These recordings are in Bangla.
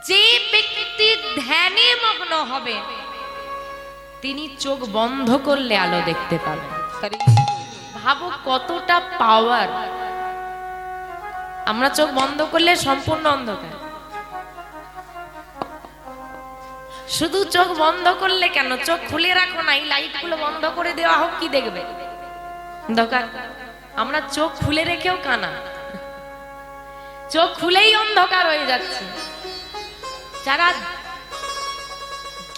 যে ব্যক্তি ধ্যানে মগ্ন হবে তিনি চোখ বন্ধ করলে আলো দেখতে পাবেন। ভাবো কতটা পাওয়ার। আমরা চোখ বন্ধ করলে সম্পূর্ণ অন্ধকার। শুধু চোখ বন্ধ করলে কেন, চোখ খুলে রাখো না, এই লাইট গুলো বন্ধ করে দেওয়া হোক, কি দেখবে? অন্ধকার। আমরা চোখ খুলে রেখেও কানা, চোখ খুলেই অন্ধকার হয়ে যাচ্ছে। যারা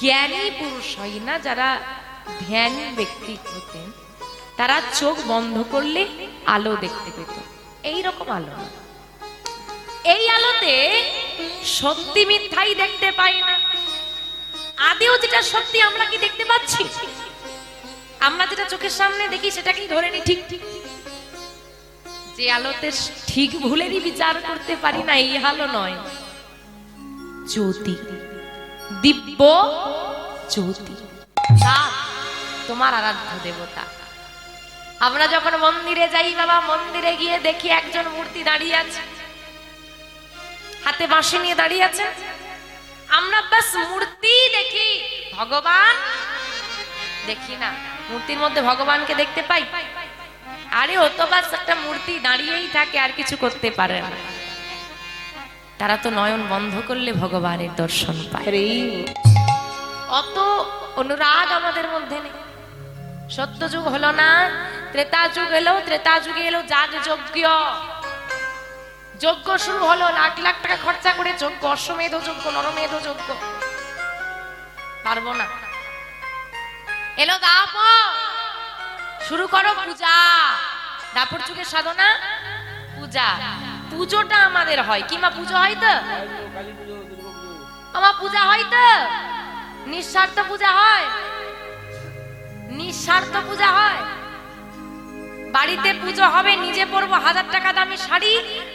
জ্ঞানী পুরুষ হয় না, যারা ধ্যানী ব্যক্তি হতেন, তারা চোখ বন্ধ করলে আলো দেখতে পেত। এইরকম আলো না, এই আলোতে সত্যি মিথ্যাই দেখতে পাই না। আদেও যেটা সত্যি আমরা কি দেখতে পাচ্ছি? আমরা যেটা চোখের সামনে দেখি সেটাকেই ধরে নি ঠিক ঠিক। যে আলোতে ঠিক ভুলেরই বিচার করতে পারি না, এই আলো নয়, জ্যোতি, দিব্য জ্যোতি, তোমার আরাধ্য দেবতা। আমরা যখন মন্দিরে যাই বাবা, মন্দিরে গিয়ে দেখি একজন মূর্তি দাঁড়িয়ে আছে, হাতে বাঁশি নিয়ে দাঁড়িয়ে আছে। আমরা বাস মূর্তি দেখি, ভগবান দেখি না। মূর্তির মধ্যে ভগবানকে দেখতে পাই? আরে ও তো বাস একটা মূর্তি, দাঁড়িয়েই থাকে, আর কিছু করতে পারে না। তারা তো নয়ন বন্ধ করলে ভগবানের দর্শন পায়। অত অনুরাগ আমাদের মধ্যে নেই। সত্য যুগ হলো না, ত্রেতা যুগ এলো, ত্রেতা যুগে এলো যাগ যজ্ঞ। যজ্ঞ শুরু হলো, লাখ লাখ টাকা খরচা করে যজ্ঞ, অশ্বমেধ যজ্ঞ, নরমেধ যজ্ঞ। পারবো না। এলো দাপর, শুরু করো পূজা। দাপর যুগের সাধনা পূজা। পুজোটা আমাদের হয় কি মা? পুজো হয় তো আমার পূজা হয় তো, নিঃস্বার্থ পূজা হয়, নিঃস্বার্থ পূজা হয়। বাড়িতে পুজো হবে, নিজে পরবো 1000 টাকা দামি শাড়ি,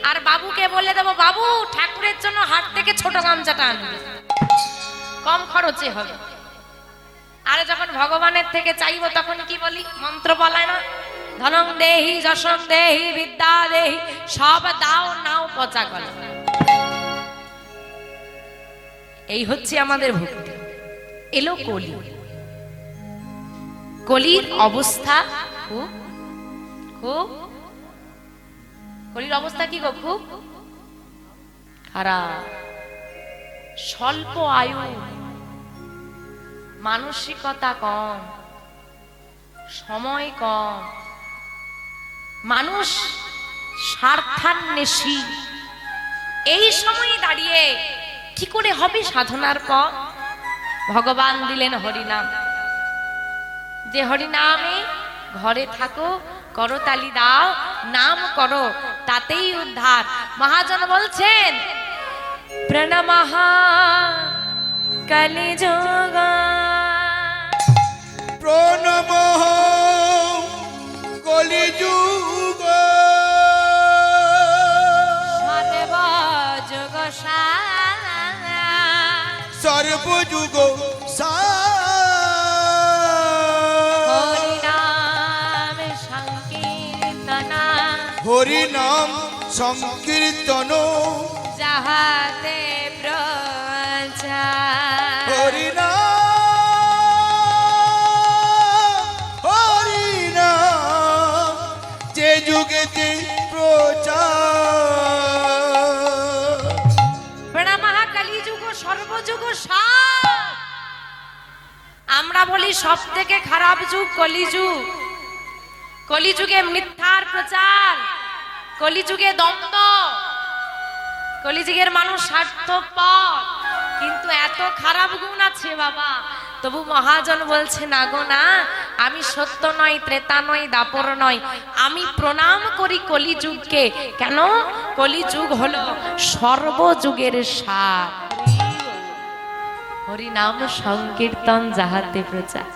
আর বাবুকে বলে দেবো, বাবু ঠাকুরের জন্য হাট থেকে ছোট গামছাটা আনবে, কম খরচে হবে। আর যখন ভগবানের থেকে চাইবো তখন কি বলি? মন্ত্র বলায় না, ধনং দেহি, যশং দেহি, বিদ্যা দেহি, সব দাও নাও পচা গলা। এই হচ্ছে আমাদের ভক্তি। এলো কলি। কলির অবস্থা খুব খুব, কলির অবস্থা কি গো? খুব খারাপ। স্বল্প আয়ু, মানসিকতা কম, সময় কম, মানুষ স্বার্থান্বেষী। এই সময়ে দাঁড়িয়ে কি করে হবে সাধনার পথ? ভগবান দিলেন হরিনাম। যে হরিনামে ঘরে থাকো, করতালি দাও, নাম করো, তাতেই উদ্ধার। মহাজন বলছেন, প্রণমঃ কলিযুগ, প্রণমঃ কলিযুগ, সর্বযুগ সর্বযুগ হরিনাম সংকীর্তন, হরিনাম সংকীর্তন, যাহাতে প্রচার। হরিনাম হরিনাম যে যুগেতে প্রচার। প্রণামঃ কলিযুগ সর্বযুগ সার। আমরা বলি সব থেকে খারাপ যুগ কলিযুগ। কলিযুগে মিথ্যার প্রচার, কলিযুগে দ্বন্দ্ব, কলিযুগের মানুষ স্বার্থপর। কিন্তু এত খারাপ গুণ আছে বাবা, তবু মহাজন বলছে না গো না, আমি সত্য নয়, ত্রেতা নয়, দাপর নয়, আমি প্রণাম করি কলিযুগকে। কেন? কলিযুগ হলো সর্বযুগের সার। হরিনাম সংকীর্তন যাহাতে প্রচার।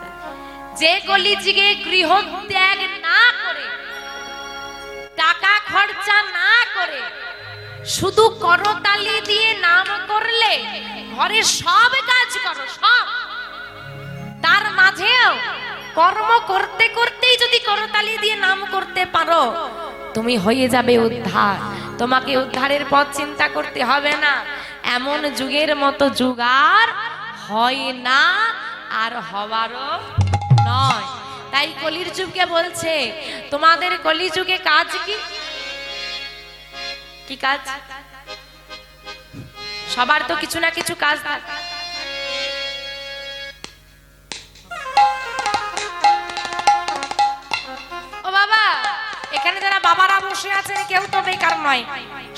যে কলিযুগে গৃহত্যাগ না করে, টাকা খরচা না করে, শুধু করতালি দিয়ে নাম করলে, ঘরে সব কাজ করো, সব, তার মাঝেও কর্ম করতে করতেই যদি করতালি দিয়ে নাম করতে পারো, তুমি হয়ে যাবে উদ্ধার। তোমাকে উদ্ধারের পথ চিন্তা করতে হবে না। এমন যুগের মতো যুগ আর হয় না, আর হওয়ারও নয়। তাই কলির যুগকে বলছে, তোমাদের কলিযুগে কাজ কি? কি কাজ? সবার তো কিছু না কিছু কাজ থাকে। ও বাবা, এখানে যারা বাবারা বসে আছেন কেউ তো বেকার নয়,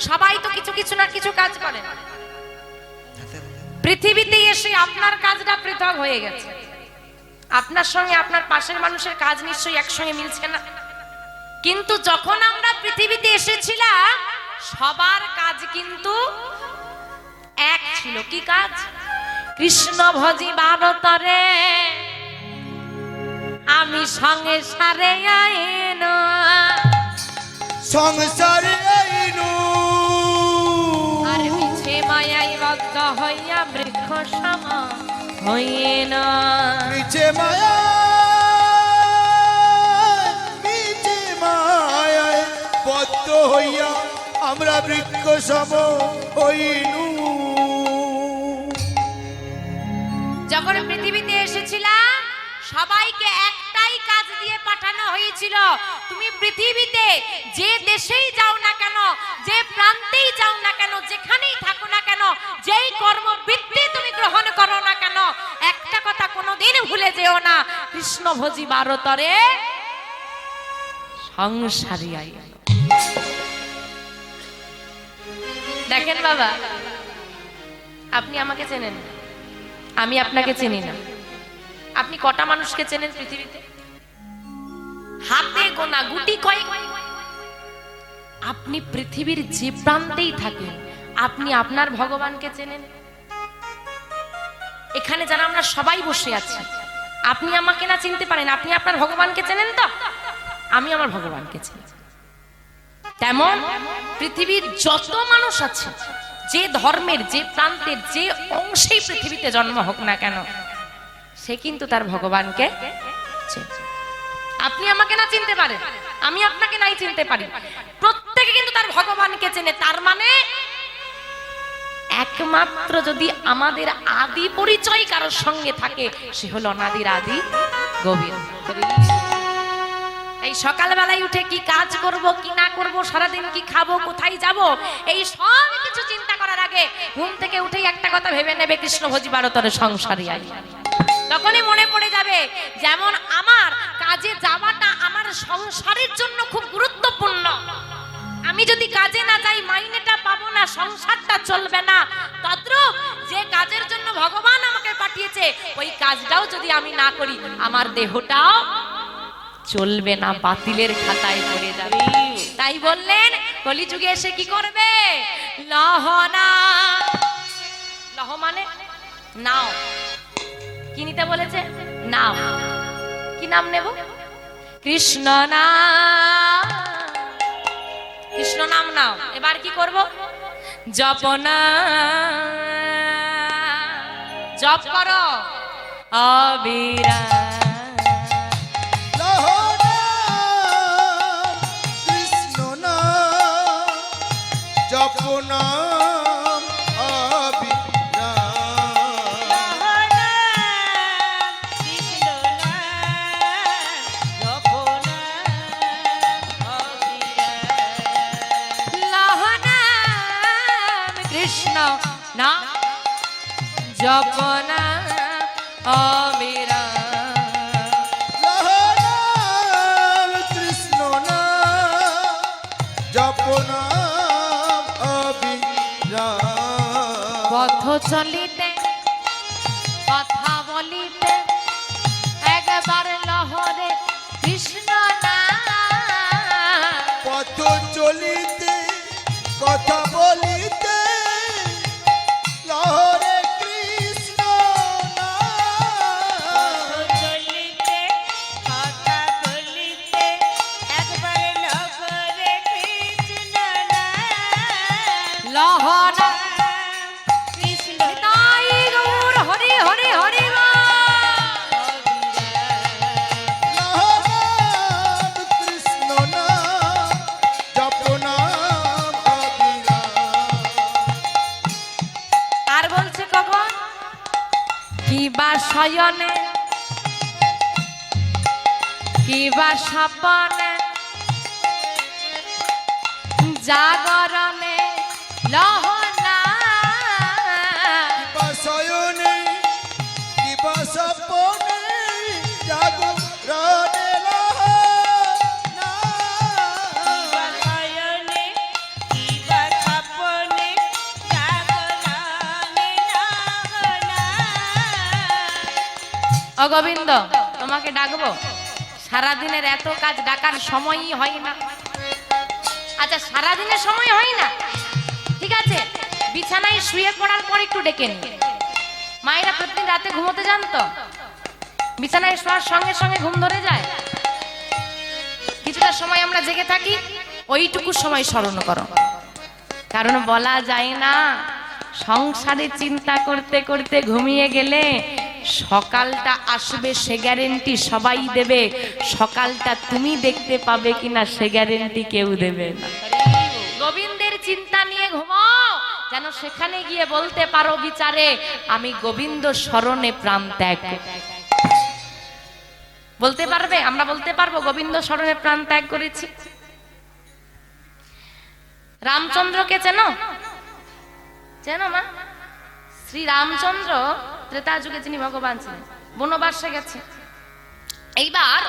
সবাই তো কিছু কিছু না কিছু কাজ করে। পৃথিবীতে এসে আপনার কাজটা পৃথক হয়ে গেছে, আপনার সঙ্গে আপনার পাশের মানুষের কাজ নিশ্চয়ই একসঙ্গে মিলছে না। কিন্তু যখন আমরা পৃথিবীতে এসেছিলাম সবার কাজ কিন্তু এক ছিল। কি কাজ? কৃষ্ণ ভজি ভারতরে আমি সঙ্গে সারে আইন, সংসারে আইনু আর মিছে মায়াই বদ্ধ হইয়া বৃক্ষ সম হইয়ে না। মিছে মায়া, মিছে মায়ায় বদ্ধ হইয়া আমরা বৃক্ষ সম হইনু। যখন পৃথিবীতে এসেছিলাম সবাইকে একটাই কাজ দিয়ে পাঠানো হয়েছিল, তুমি পৃথিবীতে যে দেশেই যাও না কেন, যে প্রান্তেই যাও না কেন, যেখানেই থাকো না কেন, যেই কর্মবৃত্তি তুমি গ্রহণ করো না কেন, একটা কথা কোনোদিন ভুলে যেও না, কৃষ্ণ ভজি ভারতরে সংসারী আইন। দেখেন বাবা, আপনি আমাকে চেনেন না, আমি আপনাকে চিনি না। আপনি কটা মানুষকে চেনেন পৃথিবীতে? হাতে গোনা, গুটি কয়েক। আপনি পৃথিবীর যে প্রান্তেই থাকেন আপনি আপনার ভগবানকে চেনেন? এখানে যারা আমরা সবাই বসে আছি, আপনি আমাকে না চিনতে পারেন, আপনি আপনার ভগবানকে চেনেন তো? আমি আমার ভগবানকে চিনি। তেমন পৃথিবীর যত মানুষ আছে, যে ধর্মের, যে প্রান্তের, যে অংশেই পৃথিবীতে জন্ম হোক না কেন, সে কিন্তু তার ভগবানকে চেনে। আপনি আমাকে না চিনতে পারেন, আমি আপনাকে নাই চিনতে পারি, প্রত্যেকে কিন্তু তার ভগবানকে চেনে। তার মানে একমাত্র যদি আমাদের আদি পরিচয় কারোর সঙ্গে থাকে, সে হলো অনাদির আদি গোবিন্দ। এই সকালবেলায় উঠে কি কাজ করব, কি না করব, সারাদিন কি খাবো, কোথায় যাব, এই সব কিছু চিন্তা করার আগে ঘুম থেকে উঠেই একটা কথা ভেবে নেবে, কৃষ্ণ ভজি ভারতরে সংসারী আই। তখনই মনে পড়ে যাবে, যেমন আমার কাজে যাওয়াটা আমার সংসারের জন্য খুব গুরুত্বপূর্ণ। আমি যদি কাজে না যাই মাইনেটা পাবো না, সংসারটা চলবে না। তদ্রূপ যে কাজের জন্য ভগবান আমাকে পাঠিয়েছে, ওই কাজটাও যদি আমি না করি আমার দেহটাও চলবে না, বাতিলের খাতায় পড়ে যাবে। তাই বললেন কলিযুগে এসে কি করবে? লহনা, লহ মানে নাও। কি নিতে বলেছে? নাও। কি নাম নেব? কৃষ্ণ নাম। কৃষ্ণ নাম নাও। এবার কি করব? জপনা, জপ করো অবিরা। জপনাম কৃষ্ণ না জপনা অবিরা, কৃষ্ণ না জপনাম অবিরা। পথ চলিতে কথা বলিতে একবার লহরে কৃষ্ণ না। পথ চলিতে কথা বলিতে লহরে কৃষ্ণ নাম। চলিতে কথা বলিতে একবার লহরে কৃষ্ণ না। লহরা কৃষ্ণ তাই কিবা শয়নে কিবা স্বপনে জাগরণে লহনা কিবা শয়নে কিবা স্বপনে জাগরণে লহনা শয়নে কিবা স্বপনে জাগরণে লহনা। ও গোবিন্দ, তোমাকে ডাকবো? সারাদিনের এত কাজ ডাকার সময়ই হয় না। আচ্ছা, সারাদিনের সময় হয় না, ঠিক আছে, বিছানায় শুয়ে পড়ার পর একটু ডেকে নি। মায়েরা প্রতিদিন রাতে ঘুমোতে যান তো, বিছানায় শোয়ার সঙ্গে সঙ্গে ঘুম ধরে যায়। কিছুটা সময় আমরা জেগে থাকি, ওইটুকু সময় স্মরণ করো। কারণ বলা যায় না, সংসারে চিন্তা করতে করতে ঘুমিয়ে গেলে সকালটা আসবে সে গ্যারেন্টি সবাই দেবে, সকালটা তুমি দেখতে পাবে কিনা সে গ্যারেন্টি কেউ দেবে না। গোবিন্দের চিন্তা নিয়ে ঘুমাও, যেন সেখানে গিয়ে বলতে পারো বিচারে আমি গোবিন্দ স্মরণে প্রাণ ত্যাগ। বলতে পারবে? আমরা বলতে পারবো গোবিন্দ স্মরণে প্রাণ ত্যাগ করেছি। রামচন্দ্রকে চেনো? চেনো মা? শ্রী রামচন্দ্র ত্রেতা যুগে যিনি ভগবান ছিলেন, বনবাসে গেছে। এইবার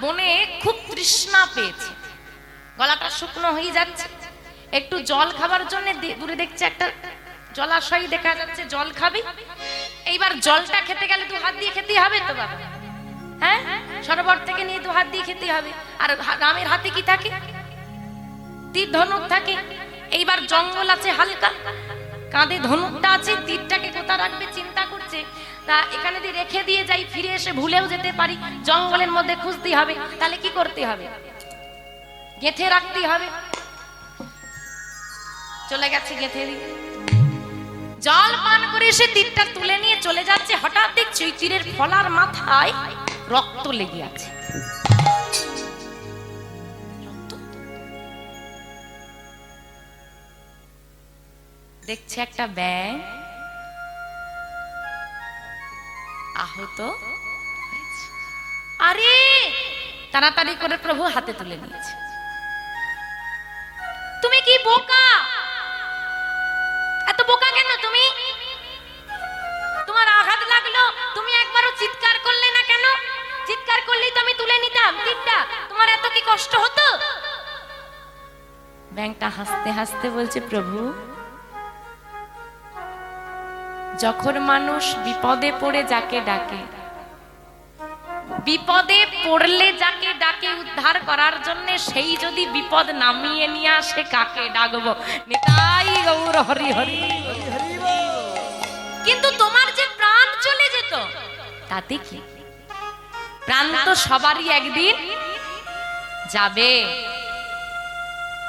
বনে খুব তৃষ্ণা পেয়েছে, গলাটা শুকনো হয়ে যাচ্ছে, একটু জল খাবার জন্য দূরে দেখছে একটা জলাশয় দেখা যাচ্ছে, জল খাবে। এইবার জলটা খেতে গেলে দু হাত দিয়ে খেতে হবে তো বাবা, হ্যাঁ, সরোবর থেকে নিয়ে দু হাত দিয়ে খেতে হবে। আর রামের হাতে কি থাকে? তীর ধনুক থাকে। এইবার জঙ্গল আছে হালকা, কাঁধে ধনুকটা আছে, তীরটাকে কোথা রাখবে চিন্তা করছে। তা এখানে দিয়ে রেখে দিয়ে যাই, ফিরে এসে ভুলেও যেতে পারি, জঙ্গলের মধ্যে খুঁজতে হবে। তাহলে কি করতে হবে? গেঁথে রাখতে হবে। চলে গেছে গেঁথে দিয়ে, জল পান করে এসে তীরটা তুলে নিয়ে চলে যাচ্ছে। হঠাৎ দেখছি ওই তীরের ফলার মাথায় রক্ত লেগে আছে। দেখছে একটা ব্যাঙ আহত হয়েছে। আরে তাড়াতাড়ি করে প্রভু হাতে তুলে নিয়েছে। তুমি কি বোকা? এত বোকা কেন তুমি? তোমার আঘাত লাগলো, তুমি একবারও চিৎকার করলে না কেন? চিৎকার করলেই তো আমি তুলে নিতাম তীরটা, তোমার এত কি কষ্ট হতো? ব্যাঙটা হাসতে হাসতে বলছে, প্রভু, যখন মানুষ বিপদে পড়ে যাকে ডাকে, বিপদে পড়লে যাকে ডাকে উদ্ধার করার জন্য, সেই যদি বিপদ নামিয়ে নিয়ে আসে কাকে ডাকবো? নিতাই গৌর হরি হরি। কিন্তু তোমার যে প্রাণ চলে যেত তাতে কি? প্রাণ তো সবারই একদিন যাবে।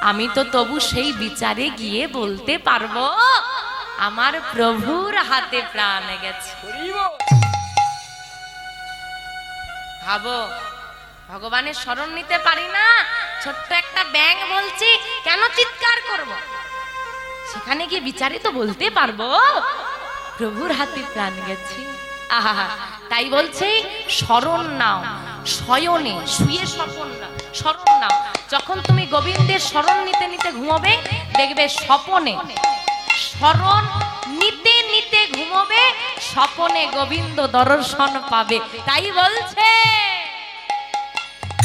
আমি তো তবু সেই বিচারে গিয়ে বলতে পারবো আমার প্রভুর হাতে প্রাণ গেছে। ভাবো, ভগবানের শরণ নিতে পারি না, ছোট্ট একটা ব্যাঙ বলছি কেন চিৎকার করব? সেখানে গিয়ে বিচারে তো বলতে পারবো প্রভুর হাতে প্রাণ গেছে। আহা, তাই বলছে শরণ নাও, শয়নে শুয়ে স্বপন না, শরণ নাও। যখন তুমি গোবিন্দের শরণ নিতে নিতে ঘুমোবে, দেখবে স্বপনে শরণ নিতে নিতে ঘুমোবে, স্বপনে গোবিন্দ দর্শন পাবে। তাই বলছে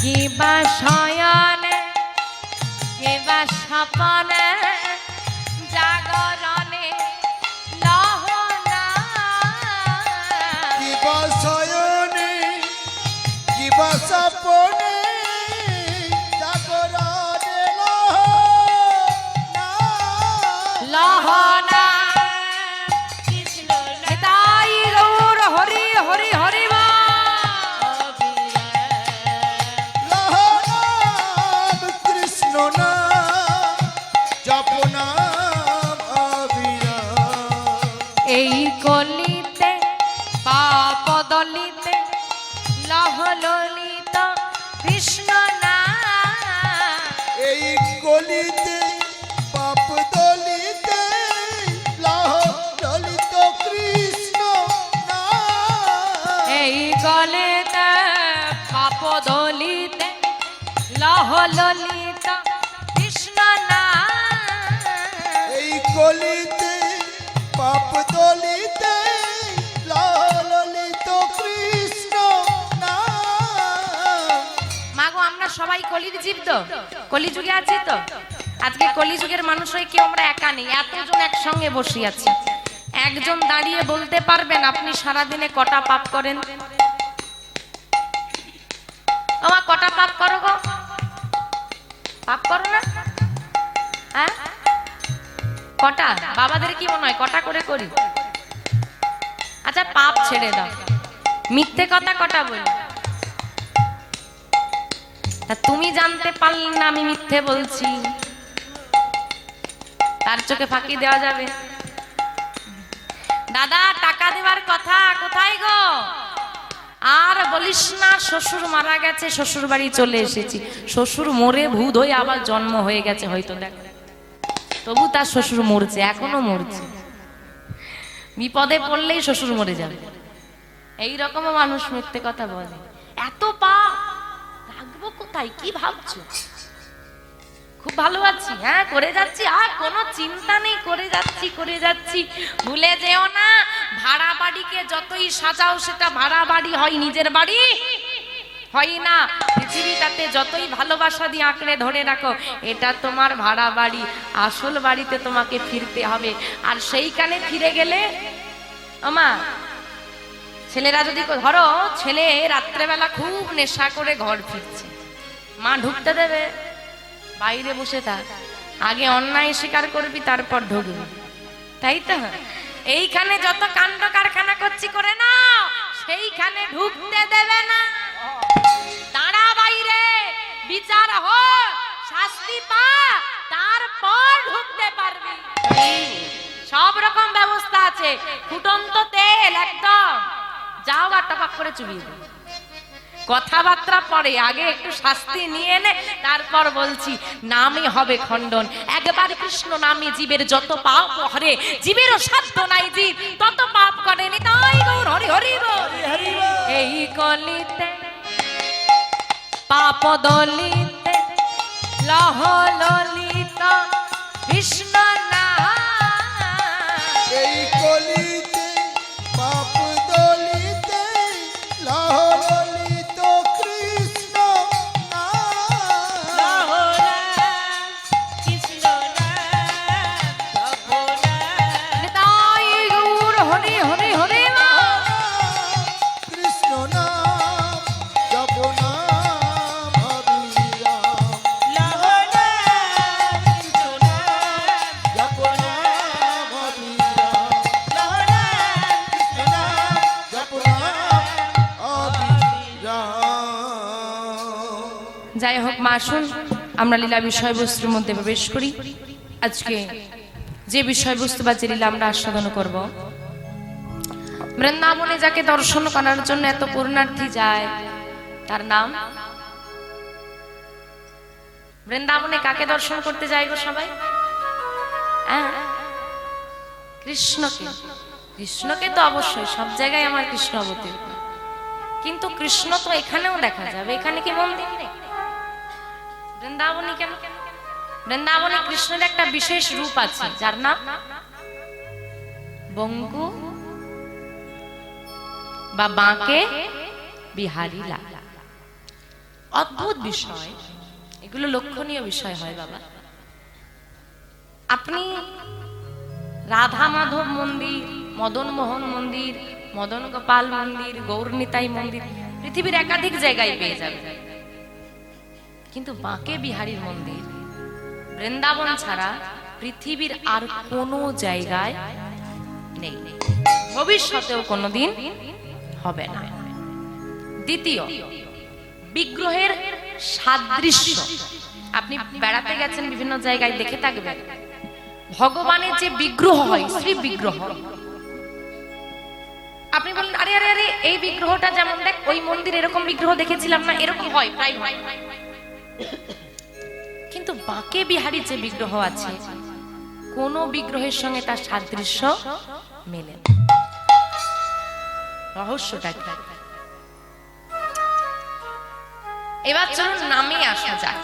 কিবা শয়নে কিবা স্বপনে জাগরণে লহনা। কিবা শয়নে কিবা স্বপনে জাগরণে লহনা। লহনা। কৃষ্ণ তাই গৌর হরি হরি হরি বল। লহনাম কৃষ্ণ নাম জপ নাম অবিরাম। এই কলিতে পাপ দলিতে লহললিত কৃষ্ণ নাম। এই গলিতে পাপ দলিতে লহ দলিত কৃষ্ণ নাম। লহ ললিত কৃষ্ণ নাম। এই কলিতে পাপ দলিতে ললিত কৃষ্ণ নাম। মাগো আমরা সবাই কলির জীব তো, কলিযুগে আছি তো। আজকে কলিযুগের মানুষ হয়ে কেউ আমরা একা নেই, এতজন একসঙ্গে বসে আছি। একজন দাঁড়িয়ে বলতে পারবেন আপনি সারাদিনে কটা পাপ করেন? তোমার কটা পাপ করো গো? পাপ করো না? হ্যাঁ কটা? বাবাদের কি মনে হয় কটা করে করি? আচ্ছা পাপ ছেড়ে দাও, মিথ্যে কথা কটা বলি? তা তুমি জানতে পারলে না আমি মিথ্যে বলছি, তার চোখে ফাঁকি দেওয়া যাবে? দাদা টাকা দেওয়ার কথা কোথায় গো? আর বলিস না, শ্বশুর মারা গেছে, শ্বশুর বাড়ি চলে এসেছি। শ্বশুর মরে ভূত হয়ে আবার জন্ম হয়ে গেছে হয়তো, দেখ তবু তার শ্বশুর মরছে, এখনো মরছে। বিপদে পড়লেই শ্বশুর মরে যাবে, এইরকমও মানুষ মিথ্যে কথা বলে। এত পাপ রাখবো কোথায়? কি ভাবছো? খুব ভালো আছি, হ্যাঁ করে যাচ্ছি, আর কোনো চিন্তা নেই, করে যাচ্ছি করে যাচ্ছি। ভুলে যেও না, ভাড়া বাড়িকে যতই সাজাও সেটা ভাড়া বাড়ি হয়, নিজের বাড়ি হয় না। পৃথিবীটাতে যতই ভালোবাসা দিয়ে আঁকড়ে ধরে রাখো, এটা তোমার ভাড়া বাড়ি, আসল বাড়িতে তোমাকে ফিরতে হবে। আর সেইখানে ফিরে গেলে আমা ছেলেরা যদি ধরো, ছেলে রাত্রেবেলা খুব নেশা করে ঘর ফিরছে, মা ঢুকতে দেবে? বাইরে বসে থাক, আগে অন্যায় স্বীকার করবি তারপর ঢুকবি, তাই তো? এইখানে যত কাণ্ড কারখানা করছি করে না, সেইখানে ঢুকতে দেবে না। দাঁড়া বাইরে, বিচার হোক, শাস্তি পা, তারপর ঢুকতে পারবি। সব রকম ব্যবস্থা আছে, ফুটন্ত তেল একদম, যাও আর টপাক করে চুবিয়ে দেবে। কথাবার্তা পরে, আগে একটু শাস্তি নিয়ে নে, তারপর বলছি। নামে হবে খণ্ডন, একবার কৃষ্ণ নামে জীবের যত পাপ হরে, জীবেরও সাধ্য নাই জীব তত পাপ করেনি। তাই গৌর হরি হরি বল। এই কলিতে পাপ দলিতে লহ ললিত কৃষ্ণ নাম। এই কলিতে পাপ দলিতে ললিত কৃষ্ণ নাম। লহ নাম কৃষ্ণ নাম জপ নাম। তাই গৌর হরি হরি হরি বল। কৃষ্ণ নাম জপ নাম অবিরাম। লহ নাম কৃষ্ণ নাম জপ নাম অবিরাম। লহ নাম কৃষ্ণ নাম জপ নাম অবিরাম। যাই হোক মা, আসুন আমরা লীলা বিষয়বস্তুর মধ্যে প্রবেশ করি। আজকে যে বিষয়বস্তু বা যে লীলা আমরা আস্বাদন করব, বৃন্দাবনে যাকে দর্শন করার জন্য এত পুণ্যার্থী যায়, তার নাম বৃন্দাবনে কাকে দর্শন করতে যায় গো সবাই? হ্যাঁ, কৃষ্ণকে। কৃষ্ণকে তো অবশ্যই, সব জায়গায় আমার কৃষ্ণ অবতীর্ণ, কিন্তু কৃষ্ণ তো এখানেও দেখা যাবে। এখানে কি মন্দির নেই? বৃন্দাবনে কেন? বৃন্দাবনে কৃষ্ণের একটা বিশেষ রূপ আছে, যার নাম বঙ্গু বা বাঁকে বিহারী লাল। অদ্ভুত বিষয় এগুলো, লক্ষণীয় বিষয় হয় বাবা। আপনি রাধা মাধব মন্দির, মদন মোহন মন্দির, মদন গোপাল মন্দির, গৌরনিতাই মন্দির পৃথিবীর একাধিক জায়গায় পেয়ে যাবেন, কিন্তু বাঁকে বিহারীর মন্দির বৃন্দাবন ছাড়া পৃথিবীর আর কোনো জায়গায় নেই, ভবিষ্যতেও কোনোদিন হবে না। দ্বিতীয়, বিগ্রহের সাদৃশ্য। আপনি বেড়াতে গেছেন বিভিন্ন জায়গায়, দেখে থাকবেন ভগবানের যে বিগ্রহ হয়, শ্রী বিগ্রহ, আপনি বলেন আরে আরে আরে এই বিগ্রহটা যেমন দেখ, ওই মন্দির এরকম বিগ্রহ দেখেছিলাম না, এরকম হয়, প্রায় হয়। কিন্তু বাঁকে বিহারীর যে বিগ্রহ আছে, কোন বিগ্রহের সঙ্গে তার সাদৃশ্য মেলে না। রহস্যটা কি? এবার চলুন নামে আসা যাক।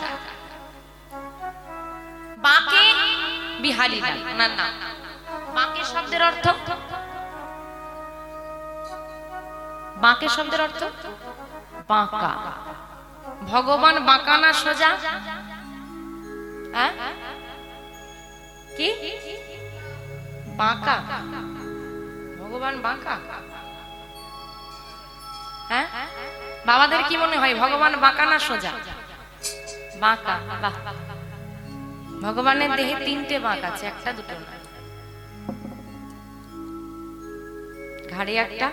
বাঁকে বিহারীলাল ওনার নাম। বাঁকে শব্দের অর্থ, বাঁকে শব্দের অর্থ বাঁকা। ভগবান বাঁকা না সোজা? হ্যাঁ কি বাঁকা? ভগবান বাঁকা? হ্যাঁ বাবাদের কি মনে হয় ভগবান বাঁকা না সোজা? বাঁকা। বাহ, ভগবানের দেহে 3টে বাঁক আছে, একটা দুটো না। ঘাড়ে একটা,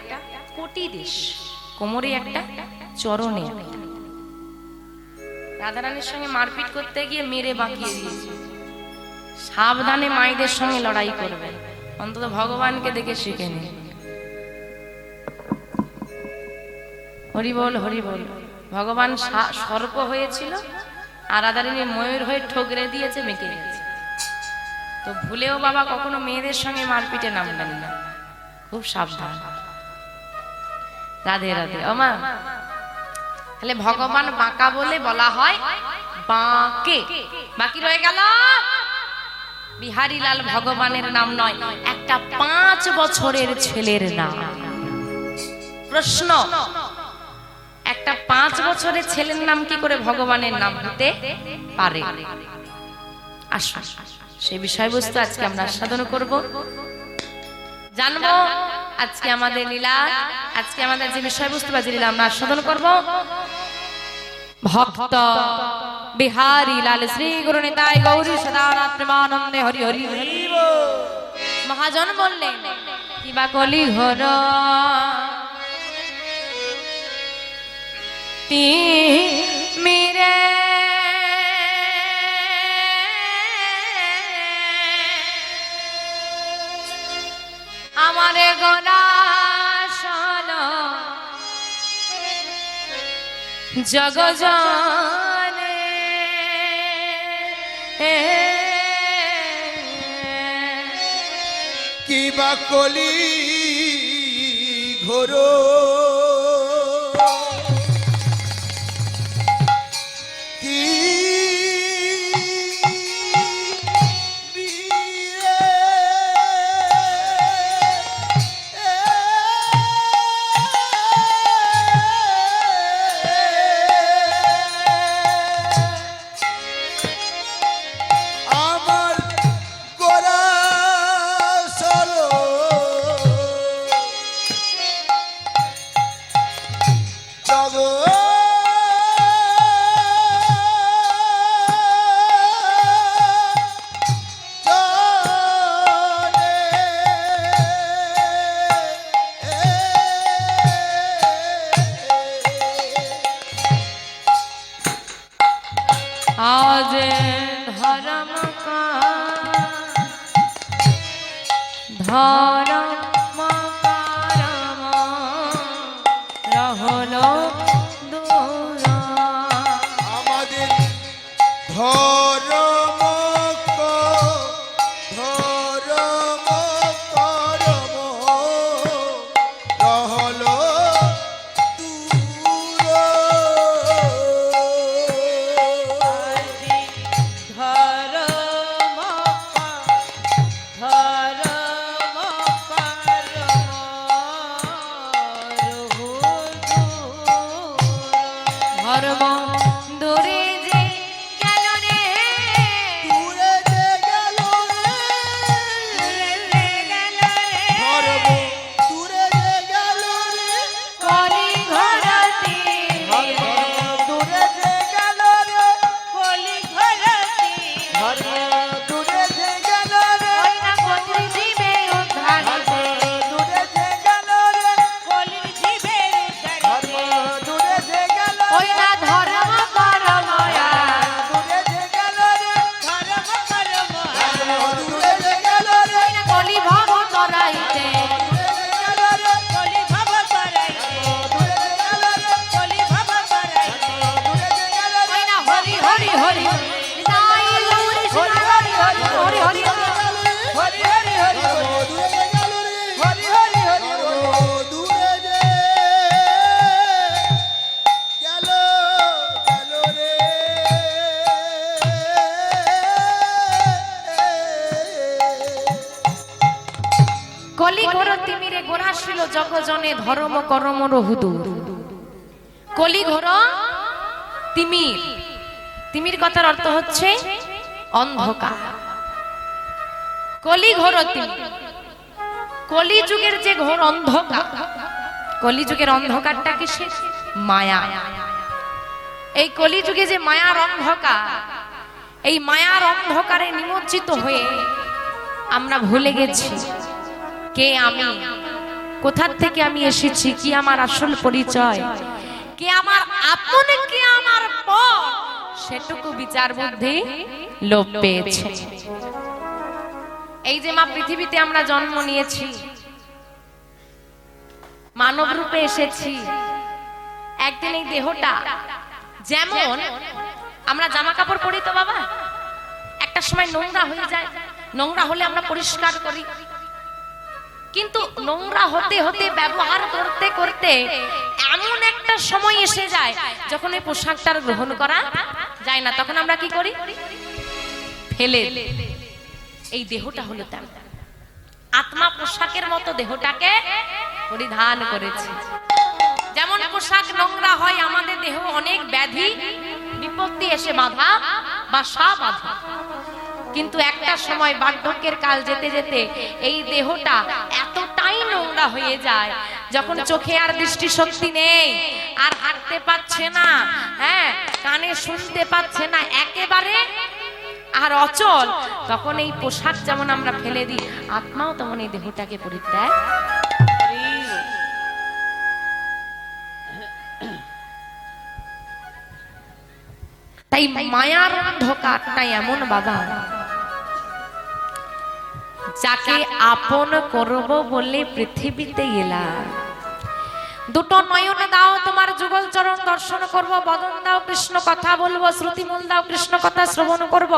কোটি দেশ, কোমরে একটা, চরণে একটা। রাধারানীর সঙ্গে মারপিট করতে গিয়ে মেরে বাঁকিয়ে দিয়েছে। সাবধানে মায়েদের সঙ্গে লড়াই করবেন, অন্তত ভগবানকে দেখে শিখে নিন। হরি বল হরি বল। ভগবান সর্প হয়েছিল আর রাধারানী ময়ূর হয়ে ঠোকরে দিয়েছে, মেকে গেছে। তো ভুলেও বাবা কখনো মেয়েদের সঙ্গে মারপিটে নামবেন না, খুব সাবধান। রাধে রাধে। ও মা, তাহলে ভগবান বাঁকা বলে বলা হয় বাঁকে। বাকি রয়ে গেল বিহারীলাল ভগবানের নাম নয়, একটা 5 বছরের ছেলের নাম। প্রশ্ন, একটা 5 বছরের ছেলের নাম কি করে ভগবানের নাম হতে পারে? আসুন সেই বিষয়বস্তু আজকে আমরা আস্বাদন করব, জানবো। আজকে আমাদের লীলা, আজকে আমাদের যে বিষয়বস্তু বা যে লীলা আমরা আস্বাদন করব, ভক্ত বিহারীলাল শ্রী গুরু নিতাই গৌরী সদানাথ প্রেমানন্দে হরি হরি। মহাজন বললেন কিবা কলি ঘর মেরে আমারে গলা শোন জগজনে কিবা কলি ঘোর কি আমার গোরা সলো आज धर्म का धर्म करम रहलो दूर। আমাদের ধর্ম ধর্ম করম রহলো ধর্ম দূরে যে গেল রে, দূরে যে গেল রে, ধর্ম দূরে যে গেল রে, কলি ঘরতে ধর্ম দূরে যে গেল রে, কলি ঘরতে ধর্ম দূরে যে গেল রে, ওই না কলির জীবে উদ্ধারিতে, দূরে যে গেল রে, কলির জীবের ধর্ম উদ্ধারিতে দূরে যে গেল ওই না ধর্ম রে গোরাশিল জগজনে ধর্ম করম রহুদূর। কলি ঘোর তিমির, তিমির কথার অর্থ হচ্ছে অন্ধকার। কলি ঘোর তিমির, কলিযুগের যে ঘোর অন্ধকার, কলিযুগের অন্ধকারটা কিসের? মায়া। এই কলিযুগে যে মায়ার অন্ধকার, এই মায়ার অন্ধকারে নিমজ্জিত হয়ে আমরা ভুলে গেছি কে আমি, কোথার থেকে আমি এসেছি, কি আমার আসল পরিচয়, কে আমার আপন, কে আমার পর, সেটুকু বিচার বুদ্ধি লোপ পেয়েছে। এই যে মা পৃথিবীতে আমরা জন্ম নিয়েছি, মানব রূপে এসেছি, একদিন এই দেহটা যেমন আমরা জামা কাপড় পরি তো বাবা, একটা সময় নোংরা হয়ে যায়, নোংরা হলে আমরা পরিষ্কার করি, কিন্তু নোংরা হতে হতে ব্যবহার করতে করতে এমন একটা সময় এসে যায় যখন এই পোশাকটার গ্রহণ করা যায় না, তখন আমরা কি করি? ফেলে। এই দেহটা হলো তেমন, আত্মা পোশাকের মতো দেহটাকে পরিধান করেছে। যেমন পোশাক নোংরা হয়, আমাদের দেহ অনেক ব্যাধি বিপত্তি এসে বাধা বাঁধে, কিন্তু একটা সময় বার্ধক্যের কাল যেতে যেতে এই দেহটা এতটাই নোংরা হয়ে যায়, যখন চোখে আর দৃষ্টি শক্তি নেই, আর হাঁটতে পারছে না, হ্যাঁ, কানে শুনতে পাচ্ছে না, একেবারে আর অচল, তখন এই পোশাক যেমন আমরা ফেলে দিই, আত্মাও তেমন এই দেহটাকে পরিত্যাগ। তাই মায়ার অন্ধকারটা এমন বাবা, যাকে আপন করব বলে পৃথিবীতে এলাম। দুটো নয়ন দাও তোমার যুগল চরণ দর্শন করব, বদন দাও কৃষ্ণ কথা বলবো, শ্রুতিমূল দাও কৃষ্ণ কথা শ্রবণ করব,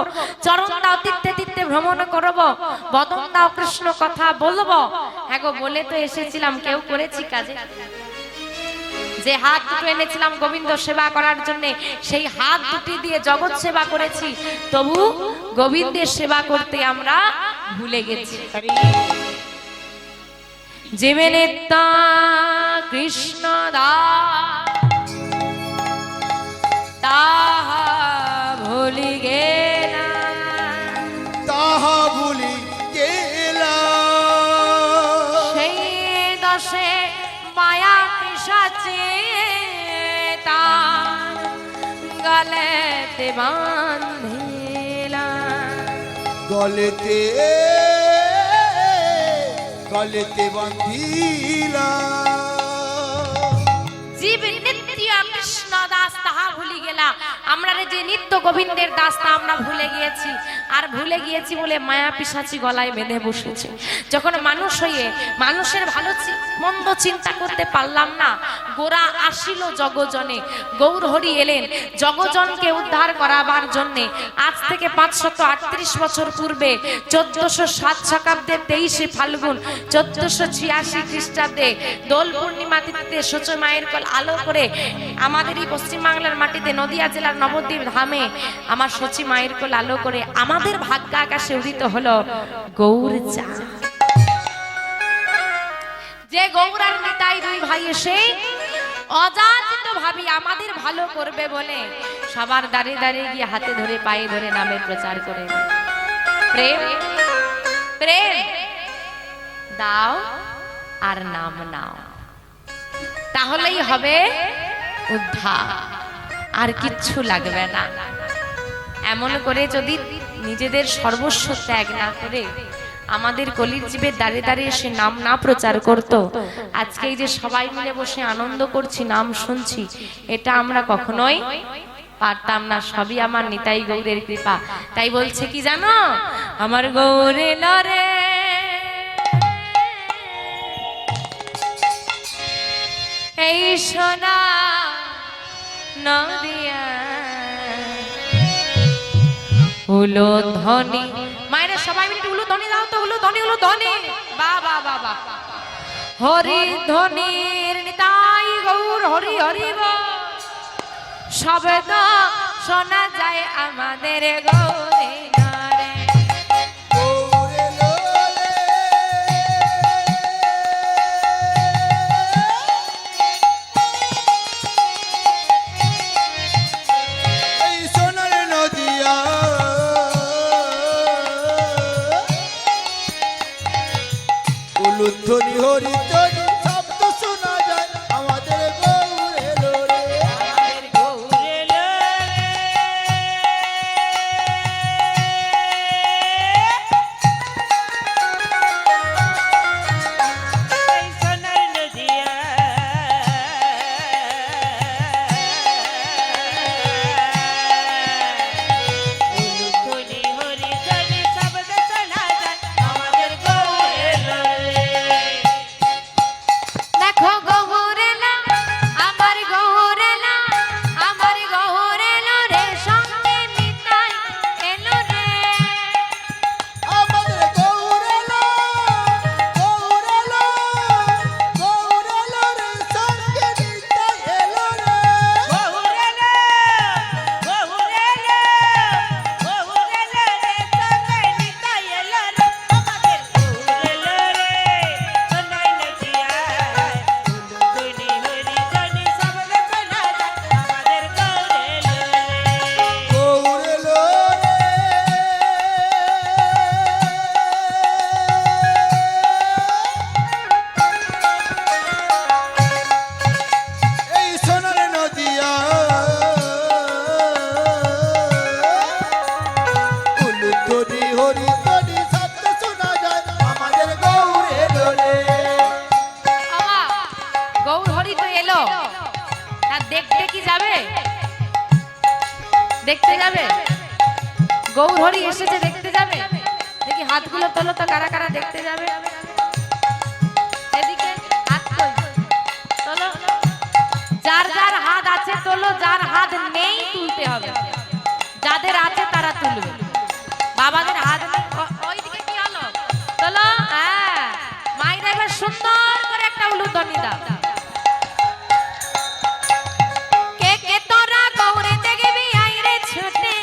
চরণ দাও তীর্থে তীর্থে ভ্রমণ করব, বদন দাও কৃষ্ণ কথা বলবো। হ্যাঁ গো, বলে তো এসেছিলাম, কেউ করেছি কাজে? যে হাত দুটো এনেছিলাম গোবিন্দ সেবা করার জন্য, সেই হাত দুটি দিয়ে জগৎ সেবা করেছি, তবু গোবিন্দের সেবা করতে আমরা ভুলে গেছি। যেমে নেতা কৃষ্ণ দাস তাহা ভুলি গেলাম, তাহা ভুলি গেলাম, সেই দশে মায়া পিশাচে তার গলেতে বাঁধিলাম, গলেতে গলেতে বাঁধিলাম। জীব নিত্য কৃষ্ণ দাস তাহা ভুলি গেলা, আমরা যে নিত্য গোবিন্দের দাস তা আমরা ভুলে গিয়েছি, আর ভুলে গিয়েছি বলে মায়া পিশাচি গলায় বেঁধে বসেছে। যখন মানুষ হয়ে মানুষের ভালো মন্দ চিন্তা করতে পারলাম না, গোরা আসিল জগজনে, গৌর হরি এলেন জগজনকে উদ্ধার করাবার জন্যে। আজ থেকে 538 বছর পূর্বে 1407 শতাব্দে 23 ফাল্গুন 1486 খ্রিস্টাব্দে দোল পূর্ণিমা তিথিতে সূর্য মায়ের কোল আলো করে আমাদের এই পশ্চিমবাংলার মাটিতে নদিয়া জেলার নবদ্বীপ ধামে আমার সচি মায়ের কোল আলো করে আমাদের ভাগ্য আকাশে উদিত হলো গৌর চাঁদ। যে গৌর আর নিতাই দুই ভাই এসে অযাচিত ভাবে আমাদের ভালো করবে বলে সবার দাঁড়িয়ে দাঁড়িয়ে গিয়ে হাতে ধরে পায়ে ধরে নামের প্রচার করে, প্রেম প্রেম দাও আর নাম নাও, তাহলেই হবে উদ্ধার, আর কিচ্ছু লাগবে না। এমন করে যদি নিজেদের সর্বস্ব ত্যাগ না করে আমাদের কলির জীবের দাঁড়িয়ে দাঁড়িয়ে সে নাম না প্রচার করত, আজকে এই যে সবাই মিলে বসে আনন্দ করছি, নাম শুনছি, এটা আমরা কখনোই পারতাম না। সবই আমার নিতাই গৌরের কৃপা। তাই বলছে কি জানো, আমার গৌরে লরে এই সোনা নদিয়া হুলো ধনী, মায়েরা সবাই মিলে হুলো ধনী দাও তো, হুলো ধনী হুলো ধনী, বা বা বা বা, হরি ধনীর নিতাই গৌর হরি হরি শব্দ শোনা যায় আমাদের গৌরে লরে। গৌর হরি তো এলো, তা দেখতে কি যাবে? দেখতে যাবে? গৌর হরি এসেছে দেখতে যাবে? দেখি হাতগুলো তোলো তো, কারা কারা দেখতে যাবে? এদিকে হাত তোলো, যার যার হাত আছে তোলো, যার হাত নেই তুলতে হবে, যাদের আছে তারা তুলবে। বাবাদের হাত নেই, ওইদিকে কি হলো? তোলো। হ্যাঁ, মায়েরা এবার সুন্দর করে একটা উলুধ্বনি দাও। কে কে তোরা গৌরে দেখবি আইরে ছুটে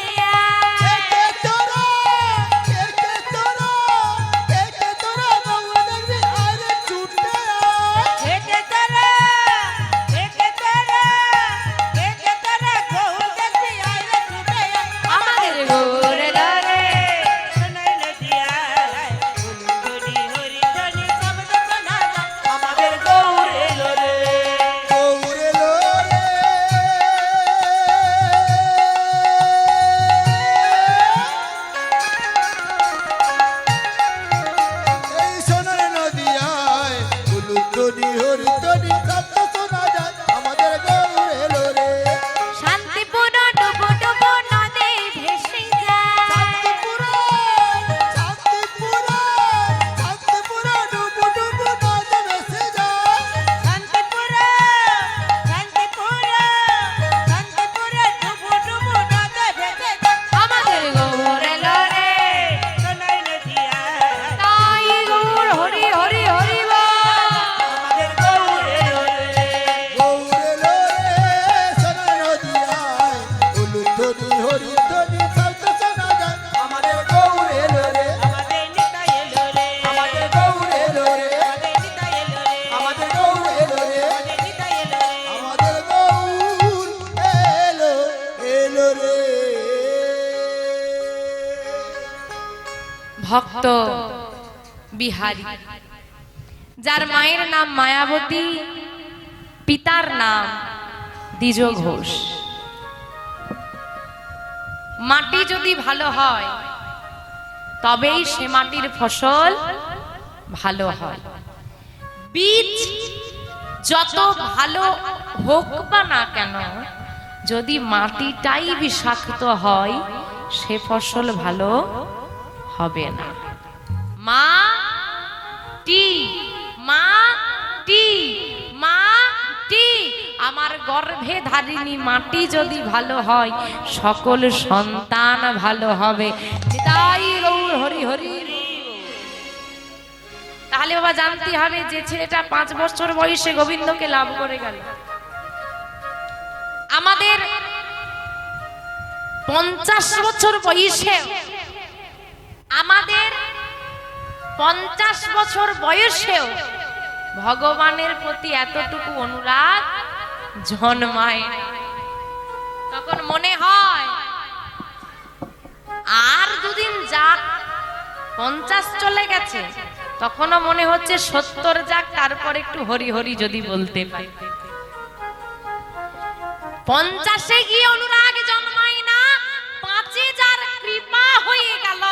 ভক্ত বিহারী, যার মায়ের নাম মায়াবতী, পিতার নাম দ্বিজ ঘোষ। মাটি যদি ভালো হয় তবেই সে মাটির ফসল ভালো হয়। বীজ যত ভালো হোক বা না কেন, যদি মাটিটাই বিষাক্ত হয় সে ফসল ভালো হবে না। মাটি মাটি মাটি, আমার গর্ভে ধারিণী মাটি যদি ভালো হয় সকল সন্তান ভালো হবে। তাই গৌর হরি হরি। তাহলে বাবা জানতে হবে যে ছেলেটা 5 বছর বয়সে গোবিন্দকে লাভ করে গেল, আমাদের 50 বছর বয়সে, আমাদের 50 বছর বয়সেও ভগবানের প্রতি এতটুকু অনুরাগ জন্মায়। তখন মনে হয় আর দুদিন যাক, 50 চলে গেছে, তখনও মনে হচ্ছে 70 যাক, তারপর একটু হরি হরি যদি বলতে পারি। 50-এ গিয়ে অনুরাগ জন্মায় না, 5-এ যার কৃপা হয়ে গেল,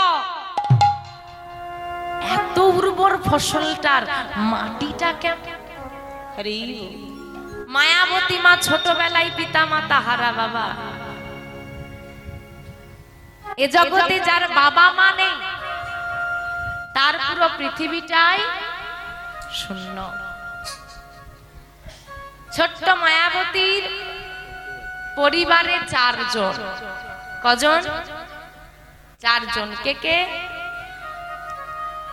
এত উর্বর ফসলটার মাটিটা কেমন। মায়াবতী মা ছোটবেলায় পিতা মাতা হারা বাবা। এ জগতে যার বাবা মা নেই তার পুরো পৃথিবীটাই শূন্য। ছোট্ট মায়াবতীর পরিবারে 4 জন। কজন? 4 জন। কে কে?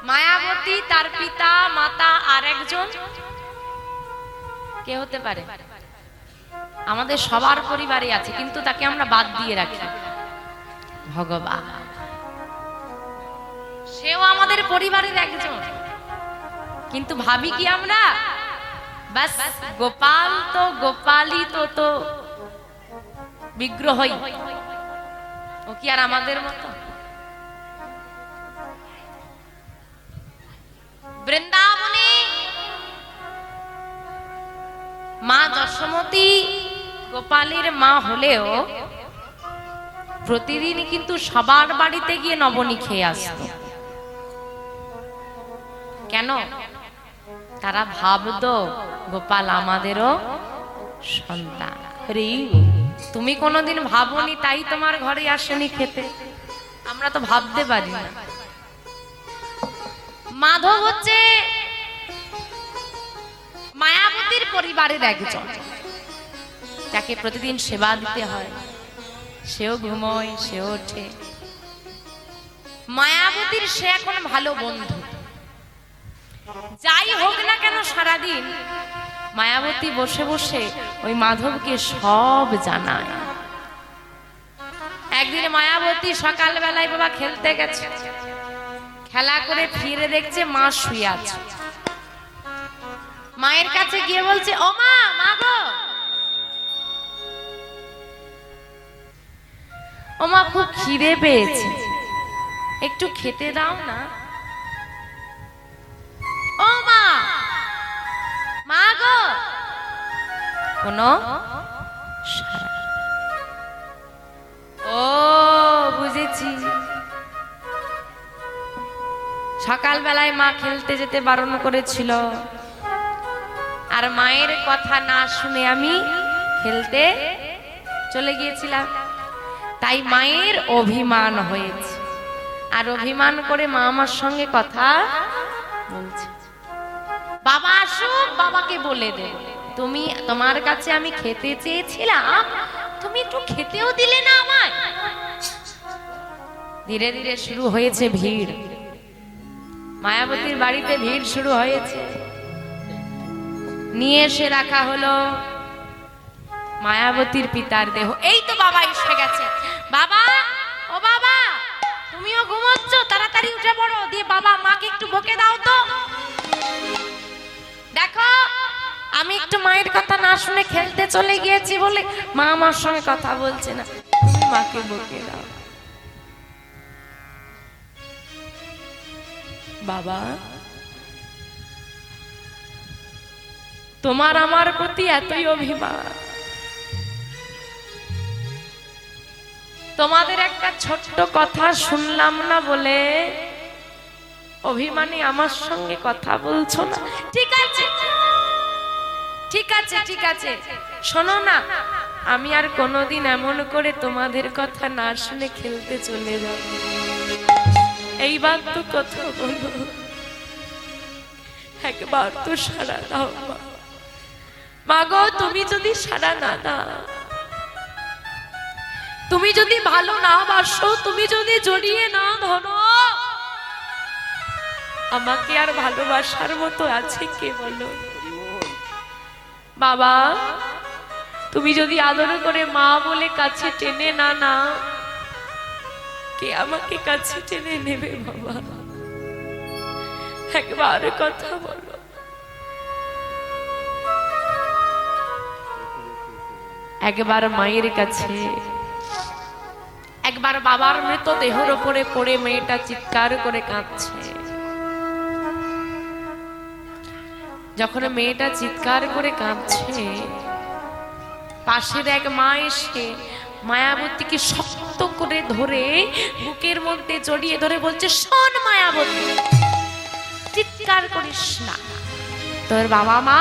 মায়াবতী, তার পিতা মাতা, আর একজন কে হতে পারে? আমাদের সবার পরিবারে আছে, কিন্তু তাকে আমরা বাদ দিয়ে রাখি। ভগবান, সেও আমাদের পরিবারের একজন, কিন্তু ভাবি কি আমরা বাস গোপাল তো গোপালই তো বিগ্রহই, ও কি আর আমাদের মতো? বৃন্দাবনে মা যশোমতী গোপালের মা হলেও প্রতিদিন কিন্তু সবার বাড়িতে গিয়ে নবনী খেয়ে আসত। কেন? তারা ভাবতো গোপাল আমাদেরও সন্তান। রে তুমি কোনোদিন ভাবনি তাই তোমার ঘরে আসেনি খেতে? আমরা তো ভাবতে পারি না। মাধব হচ্ছে মায়াবতীর পরিবারের একজন, তাকে প্রতিদিন সেবা দিতে হয়। সেও ঘুমোয়, সেও ওঠে। মায়াবতীর সে এখন ভালো বন্ধু। যাই হোক না কেন সারাদিন মায়াবতী বসে বসে ওই মাধবকে সব জানায়। একদিন মায়াবতী সকালবেলায় বাবা খেলতে গেছে, খেলা করে ফিরে দেখছে মা শুয়ে আছে। মায়ের কাছে গিয়ে বলছে, ও মা, মা গো, ও মা খুব খিদে পেয়েছে, একটু খেতে দাও না। ও মা, মা গো, কোনো সাড়া। ও বুঝেছি, সকালবেলায় মা খেলতে যেতে বারণ করেছিল, আর মায়ের কথা না শুনে আমি খেলতে চলে গিয়েছিলাম, তাই মায়ের অভিমান হয়েছে। আর অভিমান করে মা আমার সঙ্গে কথা বলছে। বাবা আসুক, বাবাকে বলে দে, তুমি, তোমার কাছে আমি খেতে চেয়েছিলাম, তুমি একটু খেতেও দিলে না আমায়। ধীরে ধীরে শুরু হয়েছে ভিড়, মায়াবতীর বাড়িতে ভিড় শুরু হয়েছে। নিয়ে এসে রাখা হলো মায়াবতীর পিতার দেহ। এই তো বাবা এসে গেছে। বাবা, ও বাবা, তুমিও ঘুমোচ্ছ? তাড়াতাড়ি উঠে পড়ো, দিয়ে বাবা মাকে একটু বকে দাও তো। দেখো, আমি একটু মায়ের কথা না শুনে খেলতে চলে গিয়েছি বলে মা আমার সঙ্গে কথা বলছে না, তুমি মাকে বকে দাও। বাবা, তোমার আমার প্রতি এতই অভিমান, তোমাদের একটা ছোট্ট কথা শুনলাম না বলে অভিমানী আমার সঙ্গে কথা বলছো না? ঠিক আছে, ঠিক আছে, ঠিক আছে, শোনো না, আমি আর কোনোদিন এমন করে তোমাদের কথা না শুনে খেলতে চলে যাব। এইবার তো কথা বলো, একবার তো সাড়া দাও। মা গো, তুমি যদি সাড়া না দাও, তুমি যদি ভালো না বাসো, তুমি যদি জড়িয়ে না ধরো, আমাকে আর ভালোবাসার মতো আছে কে বলো? বাবা, তুমি যদি আদর করে মা বলে কাছে টেনে না নাও, কে আমাকে কাছে টেনে নেবে? বাবা, একবার কথা বলো। একবার মায়ের কাছে, একবার বাবার মৃতদেহের উপরে পড়ে মেয়েটা চিৎকার করে কাঁদছে। যখন মেয়েটা চিৎকার করে কাঁদছে, পাশের এক মা এসে মায়াবতীকে শক্ত করে ধরে বুকের মধ্যে জড়িয়ে ধরে বলছে, শোন মায়াবতী, চিৎকার করিস না, তোর বাবা মা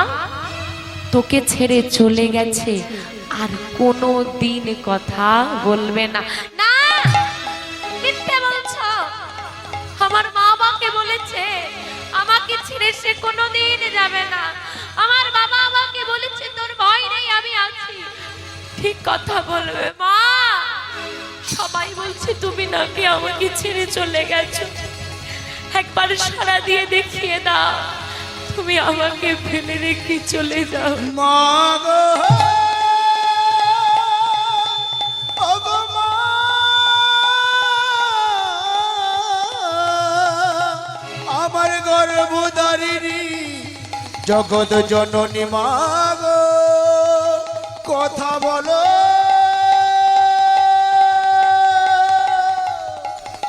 তোকে ছেড়ে চলে গেছে, আর কোনো দিন কথা বলবে না। না, মিথ্যে বলছো। আমার মা আমাকে বলেছে আমাকে ছেড়ে সে কোনোদিন যাবে না। আমার বাবা আমাকে বলেছে তোর ভয় নেই, আমি আছি। ঠিক কথা বলবে মা। সবাই বলছে তুমি নাকি আমাকে ছেড়ে চলে গেছো, একবার সাড়া দিয়ে দেখিয়ে দাও, তুমি আমাকে ফেলে রেখে চলে যাও। মা গো, আমার গর্ভধারিণী জগৎ জননী মা গো, কথা বলো,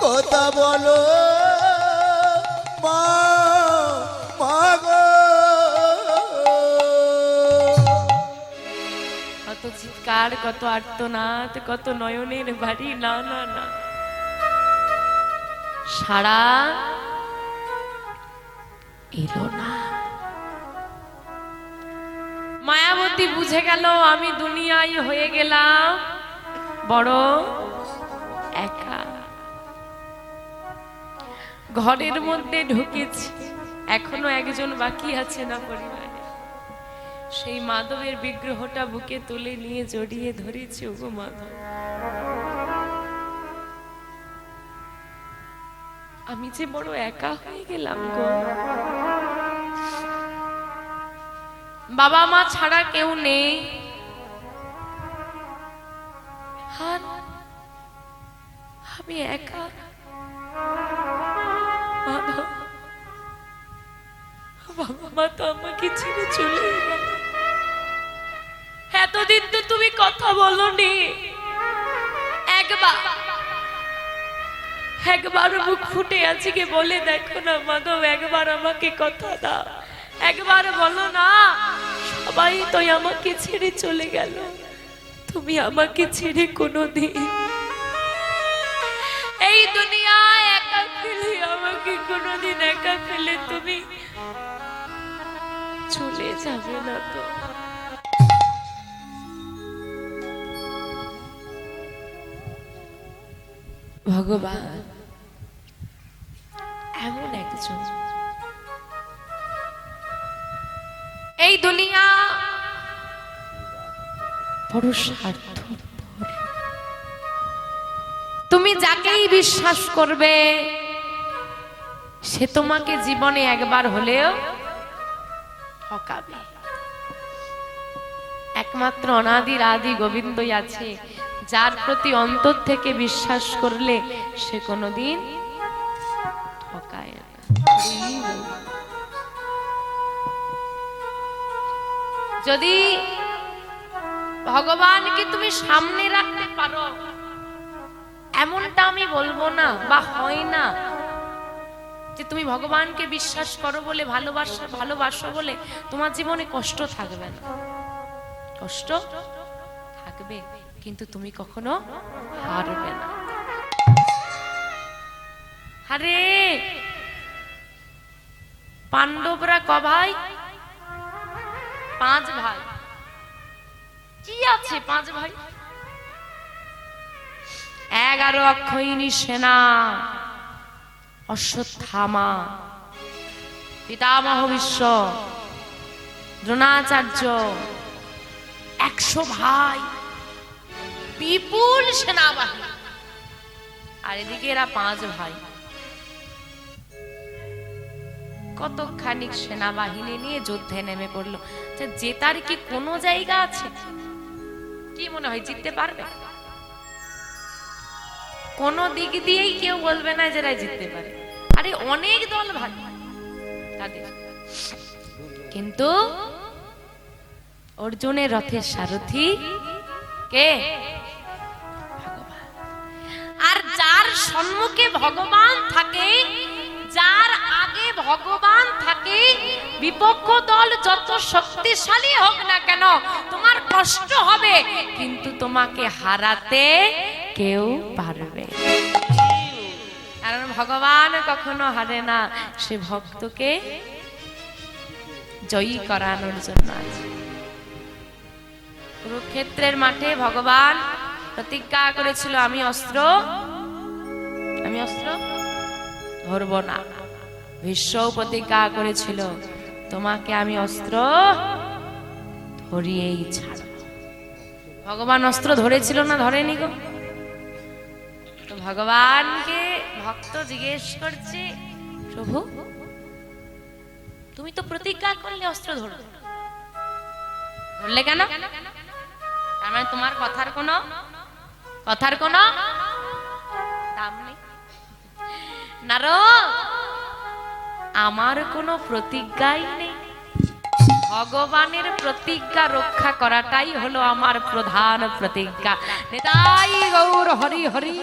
কথা বলো মা, মা গো। কত চিৎকার, কত আর্তনাদ, কত নয়নের বাড়ি, না না না, সারা এলো না। মায়াবতী বুঝে গেল আমি দুনিয়ায় হয়ে গেলাম বড় একা। ঘরের মধ্যে ঢুকেছি, এখনো একজন বাকি আছে না পরিবারে। সেই মাধবের বিগ্রহটা বুকে তুলে নিয়ে জড়িয়ে ধরেছি, ওগো মাধব আমি যে বড় একা হয়ে গেলাম গো। বাবা মা ছাড়া কেউ নেই, আর আমি একা। মাধব, বাবা মা তো আমাকে ছেড়ে চলে গেল। এতদিন তো তুমি কথা বলনি, একবার মুখ ফুটে আজকে বলে দেখো না মাধব, একবার আমাকে কথা দাও, একবার বলো না। সবাই তো আমাকে ছেড়ে চলে গেল, তুমি আমাকে ছেড়ে কোনোদিন এই দুনিয়ায় একা ফেলে, আমাকে কোনোদিন একা ফেলে তুমি চলে যাবে না তো? ভগবান এমন একজন, এই দুনিয়া বড় স্বার্থপর। তুমি যাকেই বিশ্বাস করবে সে তোমাকে জীবনে একবার হলেও ঠকাবে। একমাত্র অনাদির আদি গোবিন্দই আছে যার প্রতি অন্তর থেকে বিশ্বাস করলে সে কোনোদিন ঠকায় না। যদি ভগবানকে তুমি সামনে রাখতে পারো, এমনটা আমি বলবো না, বা হয় না যে তুমি ভগবানকে বিশ্বাস করো বলে, ভালোবাসো বলে তোমার জীবনে কষ্ট থাকবে না। কষ্ট থাকবে, কিন্তু তুমি কখনো হারবে না। আরে পাণ্ডবরা ক ভাই? 5 ভাই। কি আছে 5 ভাই? 11 অক্ষয়িনী সেনা, অশ্বত্থামা, পিতামহ ভীষ্ম, দ্রোণাচার্য, 100 ভাই, বিপুল সেনাবাহিনী। আর এদিকে এরা 5 ভাই, কতখানি সেনাবাহিনী নিয়ে যুদ্ধে নেমে পড়লো। জেতার কি কোনো জায়গা আছে? কি মনে হয় জিততে পারবে? কোন দিক দিয়েই কেউ বলবে না যে এরা জিততে পারে। আরে অনেক দল ভাই তাদের, কিন্তু অর্জুনের রথের সারথি কে? ভগবান। আর যার সম্মুখে ভগবান থাকে, যার আগে ভগবান থাকে, বিপক্ষ দল যত শক্তিশালী হোক না কেন তোমার কষ্ট হবে, কিন্তু তোমাকে হারাতে কেউ পারবে। কারণ ভগবান কখনো হারে না, সে ভক্তকে জয়ী করানোর জন্য আছে। কুরুক্ষেত্রের মাঠে ভগবান প্রতিজ্ঞা করেছিল আমি অস্ত্র ধরব না। ভীষ্ম প্রতিজ্ঞা করেছিল তোমাকে আমি অস্ত্র ধরিয়েই ছাড়ব। ভগবান অস্ত্র ধরেছিল না ধরেনি গো? তো ভগবানকে ভক্ত জিজ্ঞেস করছে প্রভু তুমি তো প্রতিজ্ঞা করলে অস্ত্র ধরলে কেন? তার মানে তোমার কথার কোনো দাম নেই। নারদ, আমার কোনো প্রতিজ্ঞাই নেই, ভগবানের প্রতিজ্ঞা রক্ষা করাটাই হলো আমার প্রধান প্রতিজ্ঞা। নিতাই গৌর হরি হরি।